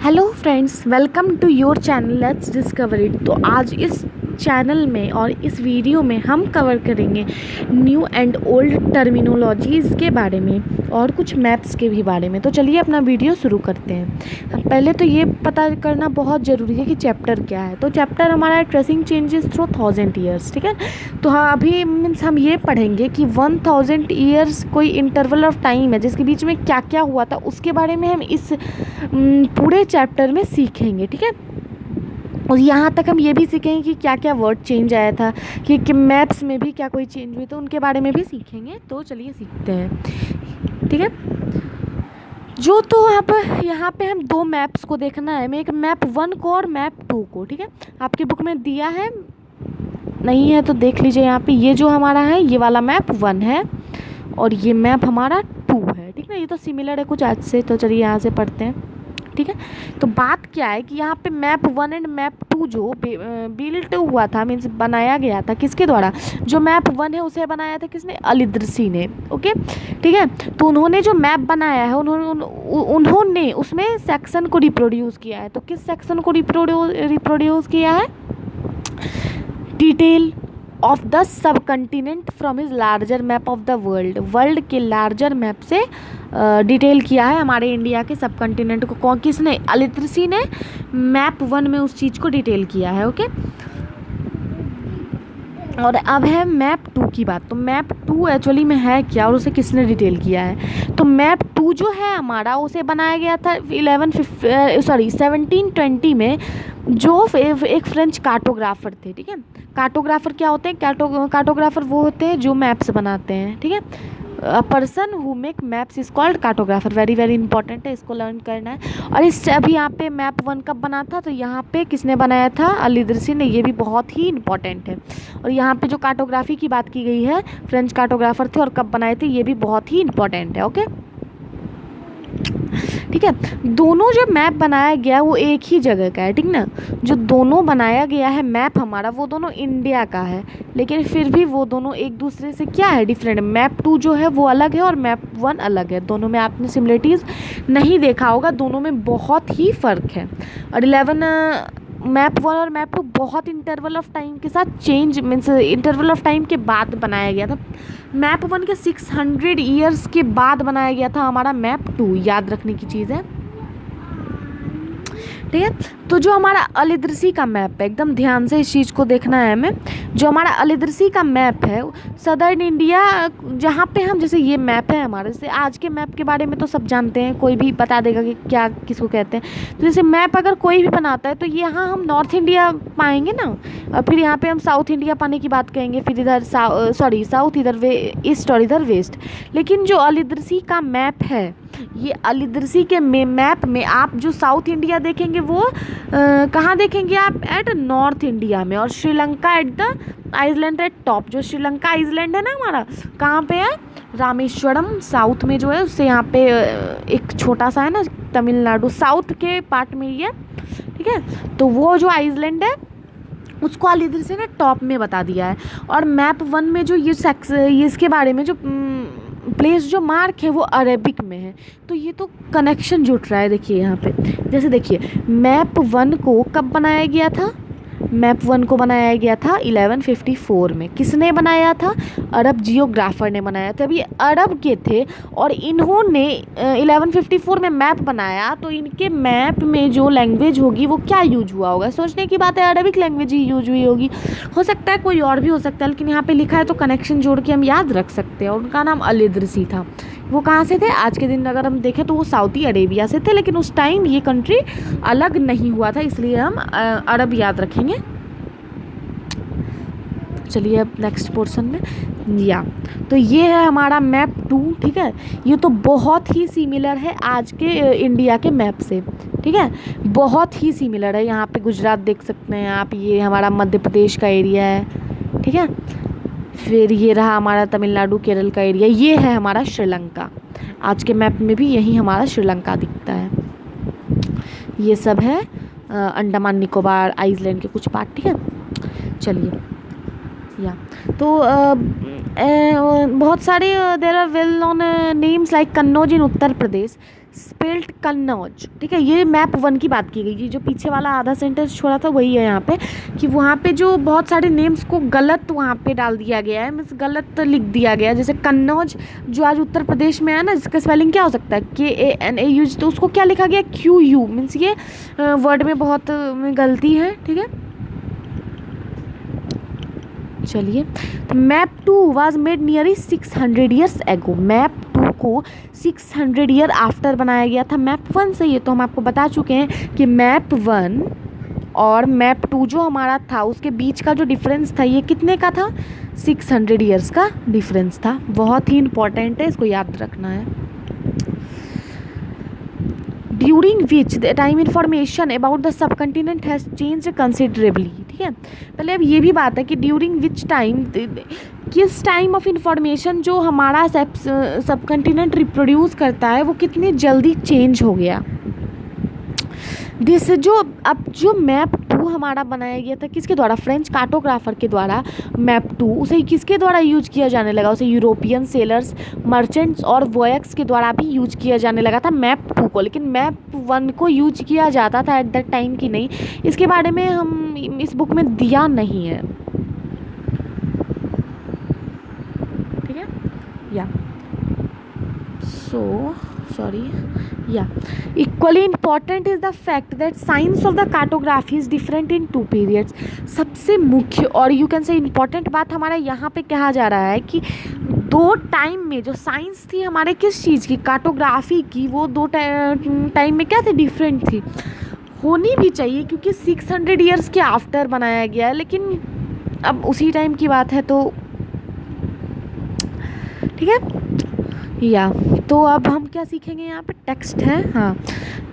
Hello friends, welcome to your channel let's discover it. तो आज इस चैनल में और इस वीडियो में हम कवर करेंगे न्यू एंड ओल्ड टर्मिनोलॉजीज़ के बारे में और कुछ मैप्स के भी बारे में। तो चलिए अपना वीडियो शुरू करते हैं। पहले तो ये पता करना बहुत ज़रूरी है कि चैप्टर क्या है। तो चैप्टर हमारा है ट्रेसिंग चेंजेस थ्रू 1000 ईयर्स। ठीक है, तो हाँ अभी मीन्स हम ये पढ़ेंगे कि 1000 ईयर्स कोई इंटरवल ऑफ टाइम है जिसके बीच में क्या क्या हुआ था, उसके बारे में हम इस पूरे चैप्टर में सीखेंगे। ठीक है, और यहाँ तक हम ये भी सीखेंगे कि क्या क्या वर्ड चेंज आया था, कि मैप्स में भी क्या कोई चेंज हुई तो उनके बारे में भी सीखेंगे। तो चलिए सीखते हैं। ठीक है, जो तो अब यहाँ पे हम दो मैप्स को देखना है, मैं एक मैप 1 को और मैप 2 को। ठीक है, आपकी बुक में दिया है, नहीं है तो देख लीजिए। यहाँ पे ये जो हमारा है ये वाला मैप 1 है और ये मैप हमारा 2 है। ठीक है, ये तो सिमिलर है कुछ आज से। तो चलिए यहाँ से पढ़ते हैं। ठीक है, तो बात क्या है कि यहाँ पे मैप 1 एंड मैप 2 जो बिल्ट हुआ था, मीन्स बनाया गया था, किसके द्वारा? जो मैप 1 है उसे बनाया था किसने? अलिदर्सी ने। ओके, ठीक है, तो उन्होंने जो मैप बनाया है उन्होंने उसमें सेक्शन को रिप्रोड्यूस किया है। तो किस सेक्शन को रिप्रोड्यूस किया है? Detail of the sub continent from his larger map of the world के लार्जर मैप से डिटेल किया है हमारे इंडिया के सब कंटिनेंट को। कौन, किसने? अलिदर्सी ने मैप 1 में उस चीज़ को डिटेल किया है। ओके, और अब है मैप 2 की बात। तो मैप 2 एक्चुअली में है क्या और उसे किसने डिटेल किया है? तो मैप 2 जो है हमारा उसे बनाया गया था 1720 में, जो एक फ्रेंच कार्टोग्राफर थे। ठीक है, कार्टोग्राफर क्या होते हैं? कार्टोग्राफर वो होते हैं जो मैप्स बनाते हैं। ठीक है, a person who make maps is called cartographer. Very very important है, इसको लर्न करना है। और इस अभी यहाँ पे मैप 1 कब बना था? तो यहाँ पे किसने बनाया था? अलिदर्सी ने। ये भी बहुत ही इंपॉर्टेंट है। और यहाँ पे जो कार्टोग्राफी की बात की गई है, फ्रेंच कार्टोग्राफर थे और कब बनाए थे, ये भी बहुत ही इंपॉर्टेंट है। ओके, ठीक है, दोनों जो मैप बनाया गया वो एक ही जगह का है। ठीक ना, जो दोनों बनाया गया है मैप हमारा वो दोनों इंडिया का है, लेकिन फिर भी वो दोनों एक दूसरे से क्या है? डिफरेंट। मैप 2 जो है वो अलग है और मैप 1 अलग है। दोनों में आपने सिमिलरिटीज़ नहीं देखा होगा, दोनों में बहुत ही फ़र्क है। और 11 मैप 1 और मैप 2 बहुत इंटरवल ऑफ टाइम के साथ change, means interval of time के बाद बनाया गया था। मैप 1 के 600 ईयर्स के बाद बनाया गया था हमारा मैप 2, याद रखने की चीज़ है। ठीक है, तो जो हमारा अलिदर्सी का मैप है, एकदम ध्यान से इस चीज़ को देखना है हमें। जो हमारा अलिदर्सी का मैप है सदर्न इंडिया, जहाँ पे हम, जैसे ये मैप है हमारे, जैसे आज के मैप के बारे में तो सब जानते हैं, कोई भी बता देगा कि क्या किसको कहते हैं। तो जैसे मैप अगर कोई भी बनाता है तो यहाँ हम नॉर्थ इंडिया पाएंगे ना, और फिर यहाँ पे हम साउथ इंडिया पाने की बात करेंगे, फिर इधर साउथ, इधर ईस्ट और इधर वेस्ट। लेकिन जो अलिदर्सी का मैप है, ये अलिदर्सी के मैप में आप जो साउथ इंडिया देखेंगे वो कहाँ देखेंगे आप? एट नॉर्थ इंडिया में, और Sri Lanka at the island eight top. जो श्रीलंका आइलैंड है ना हमारा, कहाँ पे है? रामेश्वरम साउथ में जो है, उससे यहाँ पे एक छोटा सा है ना, तमिलनाडु साउथ के पार्ट में ही है। ठीक है, तो वो जो आइलैंड है उसको अलिदर्सी ने टॉप में बता दिया है। और मैप 1 में जो ये इसके बारे में जो प्लेस जो मार्क है वो अरेबिक में है। तो ये तो कनेक्शन जुट रहा है। देखिए यहाँ पे, जैसे देखिए मैप 1 को कब बनाया गया था? मैप 1 को बनाया गया था 1154 में। किसने बनाया था? अरब जियोग्राफर ने बनाया था। अभी अरब के थे और इन्होंने 1154 में मैप बनाया, तो इनके मैप में जो लैंग्वेज होगी वो क्या यूज हुआ होगा? सोचने की बात है, अरबिक लैंग्वेज ही यूज हुई होगी। हो सकता है कोई और भी हो सकता है, लेकिन यहाँ पे लिखा है तो कनेक्शन जोड़ के हम याद रख सकते हैं। और उनका नाम अलिदर्सी था। वो कहाँ से थे? आज के दिन अगर हम देखें तो वो सऊदी अरेबिया से थे, लेकिन उस टाइम ये कंट्री अलग नहीं हुआ था, इसलिए हम अरब याद रखेंगे। चलिए अब नेक्स्ट पोर्शन में या, तो ये है हमारा मैप 2। ठीक है, ये तो बहुत ही सिमिलर है आज के इंडिया के मैप से। ठीक है, बहुत ही सिमिलर है। यहाँ पे गुजरात देख सकते हैं आप, ये हमारा मध्य प्रदेश का एरिया है। ठीक है, फिर ये रहा हमारा तमिलनाडु केरल का एरिया, ये है हमारा श्रीलंका। आज के मैप में भी यही हमारा श्रीलंका दिखता है। ये सब है अंडमान निकोबार आइलैंड के कुछ पार्ट। ठीक है, चलिए या, तो बहुत सारे there are well known names like Kannauj in Uttar Pradesh, spelled Kannauj, ठीक है। ये मैप 1 की बात की गई, ये जो पीछे वाला आधा सेंटेंस छोड़ा था वही है यहाँ पे, कि वहाँ पे जो बहुत सारे नेम्स को गलत वहाँ पे डाल दिया गया है, मीन्स गलत लिख दिया गया है। जैसे कन्नौज जो आज उत्तर प्रदेश में है ना, जिसका स्पेलिंग क्या हो सकता है KANAUJ, तो उसको क्या लिखा गया QU, मीन्स ये वर्ड में बहुत गलती है, ठीक है। चलिए, तो map 2 was made nearly 600 years ago. Map 2 को 600 ईयर आफ्टर बनाया गया था मैप 1 से। ये तो हम आपको बता चुके हैं कि मैप 1 और मैप 2 जो हमारा था उसके बीच का जो डिफरेंस था ये कितने का था, 600 ईयर्स का डिफरेंस था। बहुत ही इंपॉर्टेंट है, इसको याद रखना है। During which the time information about the sub continent has change considerably, ठीक है। पहले अब ये भी बात है कि ड्यूरिंग विच टाइम, किस टाइम ऑफ इंफॉर्मेशन जो हमारा सब कंटिनेंट रिप्रोड्यूस करता है वो कितनी जल्दी चेंज हो गया। दिस जो मैप 2 हमारा बनाया गया था किसके द्वारा, फ्रेंच कार्टोग्राफर के द्वारा। मैप 2 उसे किसके द्वारा यूज किया जाने लगा, उसे यूरोपियन सेलर्स, मर्चेंट्स और वॉयक्स के द्वारा भी यूज किया जाने लगा था मैप 2 को। लेकिन मैप 1 को यूज किया जाता था एट दैट टाइम की नहीं, इसके बारे में हम इस बुक में दिया नहीं है, ठीक है। या equally important is the fact that science of the cartography is different in 2 periods। सबसे मुख्य और यू कैन से इम्पॉर्टेंट बात हमारा यहाँ पे कहा जा रहा है कि 2 टाइम में जो साइंस थी हमारे किस चीज़ की, कार्टोग्राफी की, वो 2 टाइम में क्या थे, डिफरेंट थी। होनी भी चाहिए क्योंकि 600 ईयर्स के आफ्टर बनाया गया है, लेकिन अब उसी टाइम की बात है तो ठीक है। या तो अब हम क्या सीखेंगे, यहाँ पे टेक्स्ट है, हाँ।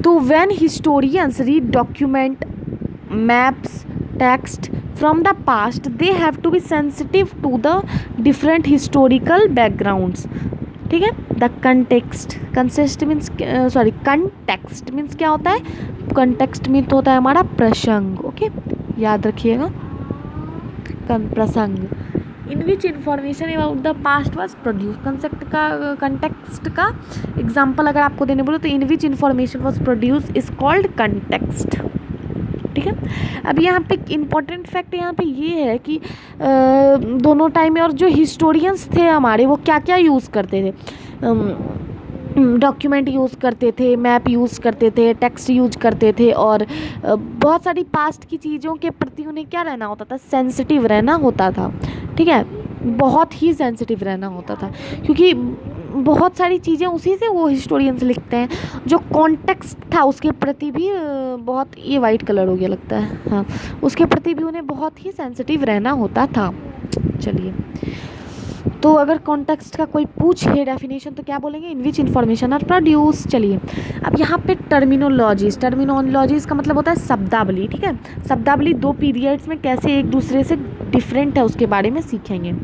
तो when historians read document, maps, text from the past, they have to be sensitive to the different historical backgrounds, ठीक है। द कंटेक्स्ट मीन्स क्या होता है, कंटेक्स्ट मीन तो होता है हमारा प्रसंग, ओके, याद रखिएगा, प्रसंग। In which information about the past was produce, context का एग्जाम्पल अगर आपको देने बोलो तो in which information was produce is called context, ठीक है। अब यहाँ पे इम्पॉर्टेंट फैक्ट यहाँ पे ये है कि दोनों टाइम में और जो हिस्टोरियंस थे हमारे वो क्या क्या यूज़ करते थे, डॉक्यूमेंट यूज़ करते थे, मैप यूज़ करते थे, टेक्स्ट यूज करते थे, और बहुत सारी पास्ट की चीज़ों के प्रति उन्हें क्या रहना होता था, सेंसिटिव रहना होता था, ठीक है। बहुत ही सेंसिटिव रहना होता था क्योंकि बहुत सारी चीज़ें उसी से वो हिस्टोरियंस लिखते हैं। जो कॉन्टेक्स्ट था उसके प्रति भी बहुत, ये वाइट कलर हो गया लगता है, हाँ, उसके प्रति भी उन्हें बहुत ही सेंसिटिव रहना होता था। चलिए, तो अगर कॉन्टेक्स्ट का कोई पूछे डेफिनेशन तो क्या बोलेंगे, इन विच इन्फॉर्मेशन आर प्रोड्यूस। चलिए, अब यहाँ पे टर्मिनोलॉजीज का मतलब होता है शब्दावली, ठीक है। शब्दावली 2 पीरियड्स में कैसे एक दूसरे से डिफरेंट है उसके बारे में सीखेंगे।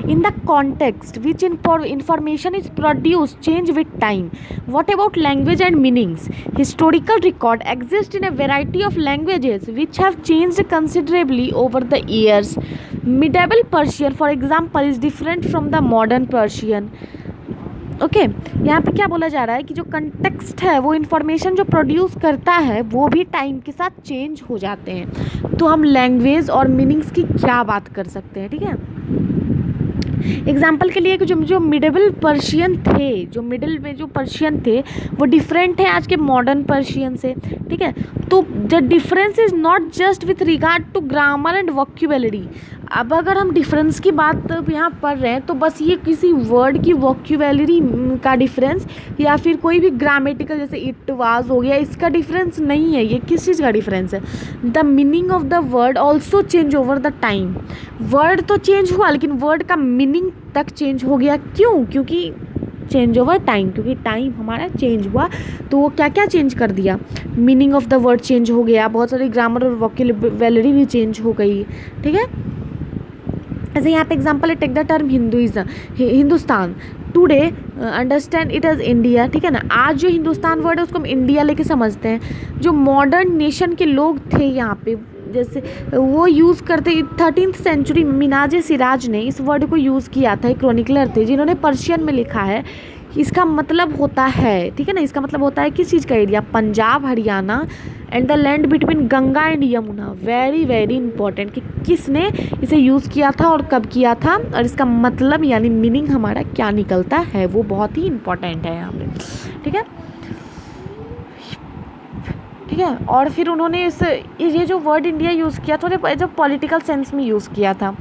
In the context which information is produced change with time. What about language and meanings? Historical record exist in a variety of languages which have changed considerably over the years. Medieval Persian, for example, is different from the modern Persian. Okay यहाँ पे क्या बोला जा रहा है कि जो context है वो इन्फॉर्मेशन जो प्रोड्यूस करता है वो भी टाइम के साथ चेंज हो जाते हैं। तो हम लैंग्वेज और मीनिंग्स की क्या बात कर सकते हैं, ठीक है। एग्जाम्पल के लिए जो मिडेबल पर्शियन थे, जो मिडिल में जो पर्शियन थे वो डिफरेंट है आज के मॉडर्न पर्शियन से, ठीक है। तो the difference is not just with regard to grammar and vocabulary. अब अगर हम डिफरेंस की बात यहाँ पढ़ रहे हैं तो बस ये किसी वर्ड की वोक्यूबुलरी का डिफरेंस या फिर कोई भी ग्रामेटिकल जैसे इट वाज हो गया, इसका डिफरेंस नहीं है। ये किस चीज़ का डिफरेंस है, the meaning of the word also change over the time. Word तो चेंज हुआ लेकिन वर्ड का मीनिंग तक चेंज हो गया। क्यों? क्योंकि चेंज ओवर टाइम, क्योंकि टाइम हमारा चेंज हुआ तो वो क्या क्या चेंज कर दिया, meaning of the word change हो गया, बहुत सारी ग्रामर और वोकैबुलरी भी चेंज हो गई, ठीक है। ऐसे यहाँ पे एग्जाम्पल है, take the term Hindustan today understand it as India, ठीक है ना। आज जो हिंदुस्तान वर्ड है उसको हम इंडिया लेके समझते हैं। जो मॉडर्न नेशन के लोग थे यहाँ पे जैसे वो यूज़ करते 13th सेंचुरी में मिनाज सिराज ने इस वर्ड को यूज़ किया था, एक क्रॉनिकलर थे जिन्होंने पर्शियन में लिखा है। इसका मतलब होता है, ठीक है ना, इसका मतलब होता है किस चीज़ का area, Punjab Haryana and the land between Ganga and Yamuna. Very very important कि किसने इसे यूज़ किया था और कब किया था, और इसका मतलब यानी मीनिंग हमारा क्या निकलता है, वो बहुत ही इंपॉर्टेंट है यहाँ पे, ठीक है, ठीक है। और फिर उन्होंने ये जो वर्ड इंडिया यूज़ किया था जो पॉलिटिकल सेंस में यूज़ किया था,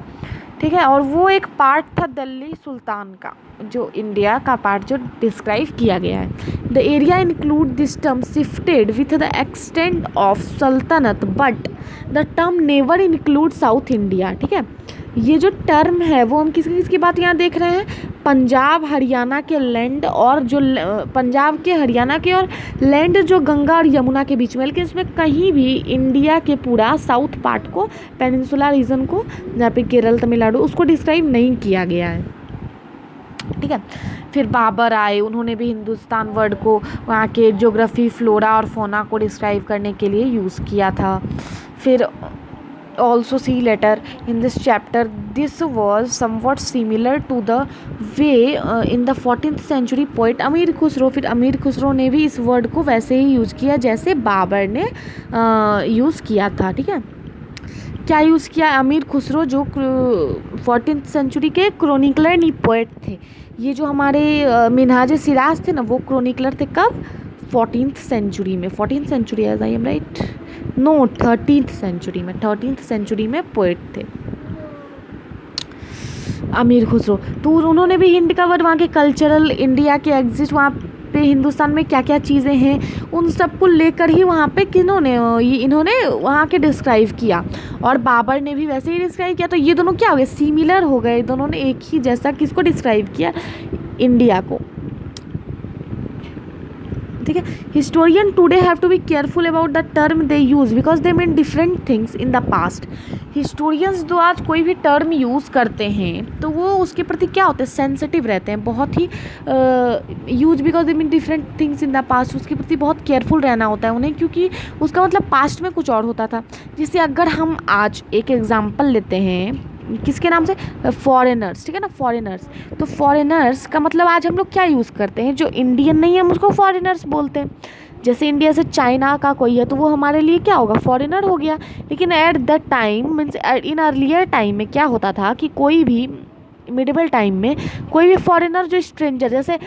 ठीक है, और वो एक पार्ट था दिल्ली सुल्तान का, जो इंडिया का पार्ट जो डिस्क्राइब किया गया है। The area include this term shifted with the extent of सल्तनत but the term never include South India, ठीक है। ये जो टर्म है वो हम किसकी बात यहाँ देख रहे हैं, पंजाब हरियाणा के लैंड और जो पंजाब के हरियाणा के और लैंड जो गंगा और यमुना के बीच में, लेकिन इसमें कहीं भी इंडिया के पूरा साउथ पार्ट को, पेनिनसुला रीजन को, जहाँ पे केरल तमिलनाडु, उसको डिस्क्राइब नहीं किया गया है, ठीक है। फिर बाबर आए, उन्होंने भी हिंदुस्तान वर्ड को वहाँ के ज्योग्राफी फ्लोरा और फोना को डिस्क्राइब करने के लिए यूज़ किया था। फिर also see later in this chapter this was somewhat similar to the way in the 14th century poet अमीर खुसरो, फिर अमीर खुसरो ने भी इस वर्ड को वैसे ही यूज़ किया जैसे बाबर ने यूज़ किया था, ठीक है। क्या यूज़ किया अमीर खुसरो, जो 14th सेंचुरी के क्रोनिकलर नहीं पोएट थे। ये जो हमारे मिनहाज सिराज थे ना, वो क्रोनिकलर थे कब, 14th सेंचुरी में, 14th century as I am right, no 13th century में, 13th सेंचुरी में पोएट थे अमीर खुसरो। तो उन्होंने भी हिंद कवर, वहाँ के कल्चरल, इंडिया के एग्जिस्ट, वहाँ पे हिंदुस्तान में क्या क्या चीज़ें हैं उन सब को लेकर ही वहाँ पे इन्होंने वहाँ के डिस्क्राइब किया, और बाबर ने भी वैसे ही डिस्क्राइब किया। तो ये दोनों क्या हो गए, सिमिलर हो गए, दोनों ने एक ही जैसा किसको डिस्क्राइब किया, इंडिया को, ठीक है। Historian today have to be careful about the term they use because they mean different things in the past. Historians जो आज कोई भी टर्म यूज़ करते हैं तो वो उसके प्रति क्या होते हैं, सेंसिटिव रहते हैं, बहुत ही use because they mean different things in the past, उसके प्रति बहुत केयरफुल रहना होता है उन्हें, क्योंकि उसका मतलब पास्ट में कुछ और होता था। जैसे अगर हम आज एक एग्जाम्पल लेते हैं किसके नाम से, फॉरेनर्स, ठीक है ना, फॉरेनर्स। तो फॉरेनर्स का मतलब आज हम लोग क्या यूज़ करते हैं, जो इंडियन नहीं है हम उसको फॉरेनर्स बोलते हैं। जैसे इंडिया से चाइना का कोई है तो वो हमारे लिए क्या होगा, फॉरेनर हो गया। लेकिन at the time means in earlier time में क्या होता था कि कोई भी मिडिवल टाइम में कोई भी फॉरेनर जो स्ट्रेंजर, जैसे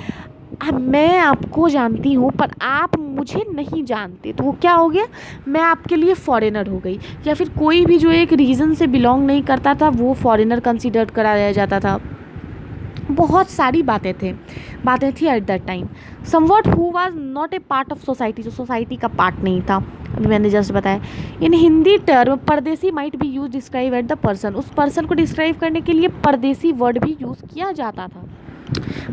मैं आपको जानती हूँ पर आप मुझे नहीं जानते, तो वो क्या हो गया, मैं आपके लिए फॉरेनर हो गई। या फिर कोई भी जो एक रीजन से बिलोंग नहीं करता था वो फॉरेनर कंसीडर कराया जाता था। बहुत सारी बातें थी at that time. Somewhat who was not a part of society, जो सोसाइटी का पार्ट नहीं था, अभी मैंने जस्ट बताया। इन हिंदी टर्म परदेसी might be use describe at the person, उस पर्सन को डिस्क्राइब करने के लिए परदेसी वर्ड भी यूज़ किया जाता था।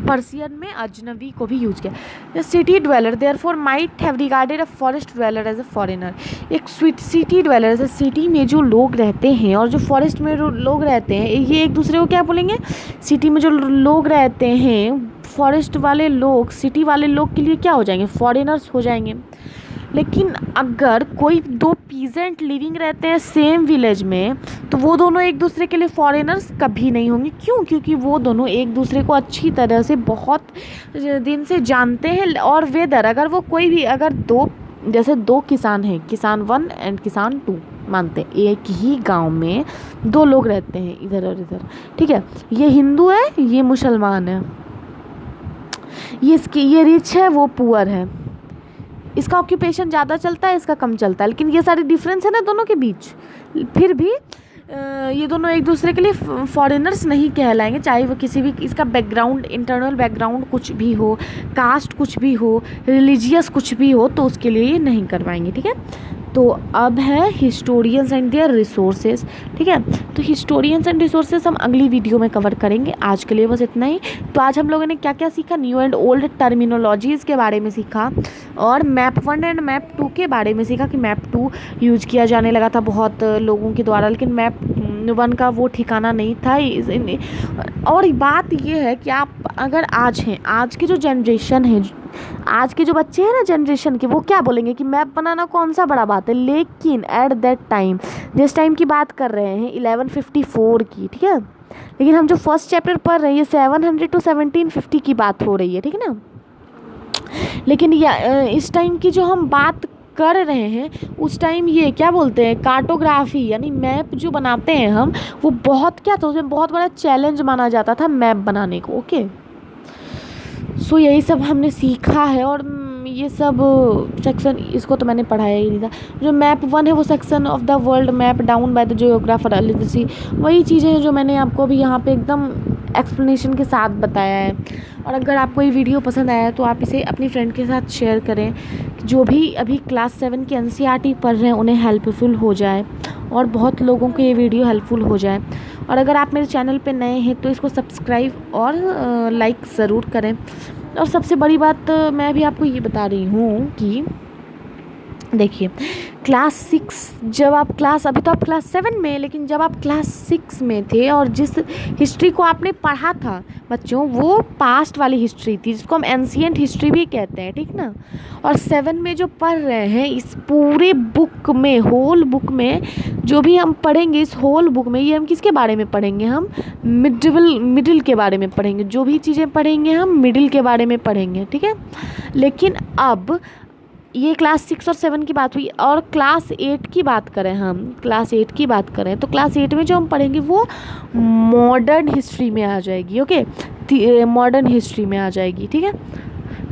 पर्सियन में अजनबी को भी यूज किया। The city dweller therefore might have regarded a forest dweller as a foreigner. एक सिटी ड्वेलर जैसे सिटी में जो लोग रहते हैं और जो फॉरेस्ट में लोग रहते हैं, ये एक दूसरे को क्या बोलेंगे, सिटी में जो लोग रहते हैं, फॉरेस्ट वाले लोग सिटी वाले लोग के लिए क्या हो जाएंगे, फॉरेनर्स हो जाएंगे। लेकिन अगर कोई दो पीजेंट लिविंग रहते हैं सेम विलेज में, तो वो दोनों एक दूसरे के लिए फॉरेनर्स कभी नहीं होंगे। क्यों? क्योंकि वो दोनों एक दूसरे को अच्छी तरह से बहुत दिन से जानते हैं। और वेदर अगर वो कोई भी अगर दो किसान हैं, किसान 1 एंड किसान 2 मानते हैं, एक ही गांव में दो लोग रहते हैं इधर और इधर, ठीक है, ये हिंदू है ये मुसलमान है, ये रिच है वो पुअर है, इसका ऑक्यूपेशन ज़्यादा चलता है इसका कम चलता है, लेकिन ये सारे डिफरेंस है ना दोनों के बीच, फिर भी ये दोनों एक दूसरे के लिए फॉरेनर्स नहीं कहलाएंगे, चाहे वो किसी भी इसका बैकग्राउंड, इंटरनल बैकग्राउंड कुछ भी हो, कास्ट कुछ भी हो, रिलीजियस कुछ भी हो, तो उसके लिए ये नहीं करवाएंगे, ठीक है। तो अब है हिस्टोरियंस एंड देयर रिसोर्सेज, ठीक है। तो हिस्टोरियंस एंड रिसोर्सेज हम अगली वीडियो में कवर करेंगे। आज के लिए बस इतना ही। तो आज हम लोगों ने क्या क्या सीखा, न्यू एंड ओल्ड टर्मिनोलॉजीज़ के बारे में सीखा, और मैप 1 एंड मैप 2 के बारे में सीखा कि मैप 2 यूज किया जाने लगा था बहुत लोगों के द्वारा, लेकिन मैप 1 का वो ठिकाना नहीं था। और बात ये है कि आप अगर आज की जो जनरेशन है आज के जो बच्चे हैं ना जनरेशन के, वो क्या बोलेंगे कि मैप बनाना कौन सा बड़ा बात है, लेकिन एट दैट टाइम, जिस टाइम की बात कर रहे हैं 1154 की, ठीक है, लेकिन हम जो फर्स्ट चैप्टर पढ़ रहे हैं ये 700 to 1750 की बात हो रही है, ठीक है ना। लेकिन इस टाइम की जो हम बात कर रहे हैं उस टाइम ये क्या बोलते हैं, कार्टोग्राफी यानी मैप जो बनाते हैं हम, वो बहुत क्या था, उसमें बहुत बड़ा चैलेंज माना जाता था मैप बनाने को। ओके, सो यही सब हमने सीखा है। और ये सब सेक्शन, इसको तो मैंने पढ़ाया ही नहीं था। जो मैप 1 है वो section of the world map down by the geographer Ali, वही चीज़ें हैं जो मैंने आपको अभी यहाँ पे एकदम एक्सप्लेनेशन के साथ बताया है। और अगर आपको ये वीडियो पसंद आया तो आप इसे अपनी फ्रेंड के साथ शेयर करें, जो भी अभी क्लास 7 की NCERT पढ़ रहे हैं उन्हें हेल्पफुल हो जाए और बहुत लोगों को ये वीडियो हेल्पफुल हो जाए। और अगर आप मेरे चैनल पे नए हैं तो इसको सब्सक्राइब और लाइक ज़रूर करें। और सबसे बड़ी बात मैं भी आपको ये बता रही हूँ कि देखिए, क्लास 6 जब आप अभी तो आप क्लास 7 में, लेकिन जब आप क्लास 6 में थे और जिस हिस्ट्री को आपने पढ़ा था बच्चों, वो पास्ट वाली हिस्ट्री थी जिसको हम एंशिएंट हिस्ट्री भी कहते हैं, ठीक ना। और 7 में जो पढ़ रहे हैं, इस पूरे बुक में, होल बुक में जो भी हम पढ़ेंगे, इस होल बुक में ये हम किसके बारे में पढ़ेंगे, हम मिडिल के बारे में पढ़ेंगे। जो भी चीज़ें पढ़ेंगे हम मिडिल के बारे में पढ़ेंगे, ठीक है। लेकिन अब ये क्लास 6 और 7 की बात हुई, और क्लास 8 की बात करें, हम क्लास 8 की बात करें तो क्लास 8 में जो हम पढ़ेंगे वो मॉडर्न हिस्ट्री में आ जाएगी। ओके, मॉडर्न हिस्ट्री में आ जाएगी, ठीक है।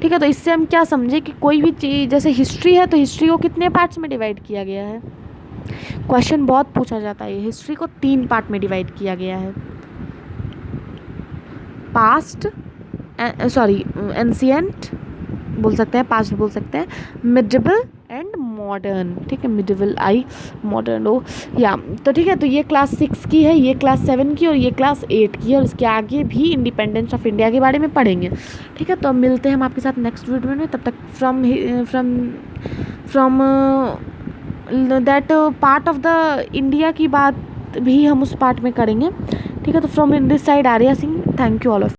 ठीक है, तो इससे हम क्या समझे कि कोई भी चीज़, जैसे हिस्ट्री है तो हिस्ट्री को कितने पार्ट्स में डिवाइड किया गया है। क्वेश्चन बहुत पूछा जाता है, हिस्ट्री को 3 पार्ट में डिवाइड किया गया है, पास्ट, एंशिएंट बोल सकते हैं, पास्ट बोल सकते हैं, मिडिवल एंड मॉडर्न, ठीक है, मिडिवल आई मॉडर्न ओ या। तो ठीक है, तो ये क्लास 6 की है, ये क्लास 7 की और ये क्लास 8 की है, और इसके आगे भी इंडिपेंडेंस ऑफ इंडिया के बारे में पढ़ेंगे, ठीक है। तो अब मिलते हैं हम आपके साथ नेक्स्ट वीडियो में, तब तक from that part of the India की बात भी हम उस पार्ट में करेंगे, ठीक है। तो from this side Arya Singh, thank you all of.